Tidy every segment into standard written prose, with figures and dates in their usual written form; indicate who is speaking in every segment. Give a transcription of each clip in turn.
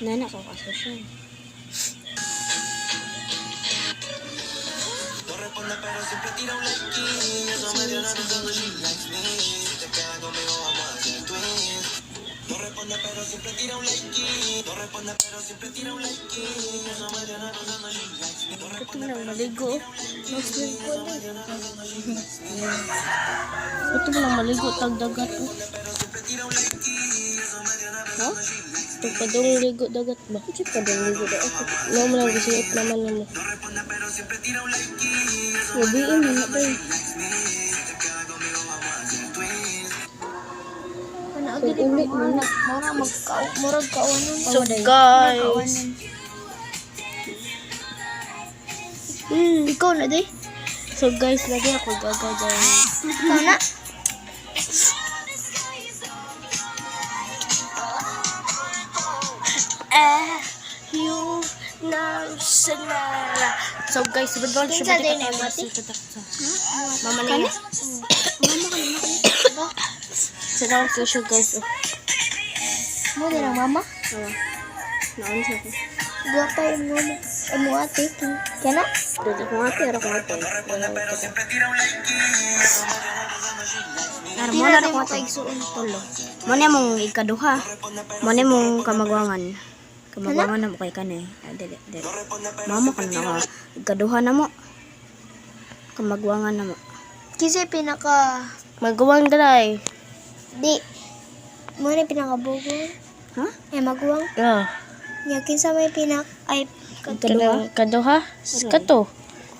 Speaker 1: Nana ko kaso siya. Ito lang maligo. Ito lang maligo tagdagat. Ha? Ito pa dong ligo dagat ba? Ito pa dong ligo dagat. Ano mo lang gisiit naman mo. Gabiin mo na ba yun? Kung ulit mo na.
Speaker 2: Murag kaunan.
Speaker 1: So guys.
Speaker 2: Ikaw na di?
Speaker 1: So guys, lagi ako gagawin.
Speaker 2: Ikaw na?
Speaker 1: You know sanara. So guys, sabadon
Speaker 2: Kinsa din ay mati?
Speaker 1: Mama na yan. Sarang ko siya guys.
Speaker 2: Mo din ang mama?
Speaker 1: Naon siya ko.
Speaker 2: Gapa yung mama. Amo ate. Kaya na?
Speaker 1: Dito ko ate, ara ko ate. Ara mo na ko ate.
Speaker 2: Tulo.
Speaker 1: Mo na mong ikaduha. Mo na mong kamagwangan. Kamagwangan na mo kay kanay. Dili. Mama ka na ka. Ikaduha na mo. Kamagwangan na mo.
Speaker 2: Kasi pinaka...
Speaker 1: Magawang dalay.
Speaker 2: Di. Mo na pinakabugo.
Speaker 1: Ha?
Speaker 2: Ay maguwang.
Speaker 1: Yeah.
Speaker 2: Yakin sa may pinak... Ay...
Speaker 1: Kaduha? Kato.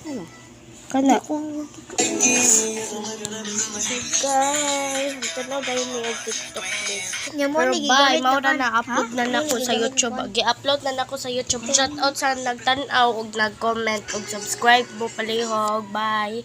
Speaker 1: Ano? Kana. Guys, ito na dahil may TikTok this. Pero bye, mauna na-upload na nako sa YouTube. Gi-upload na nako sa YouTube. Shout out sa nagtanaw ug nag-comment ug subscribe mo palihog. Bye.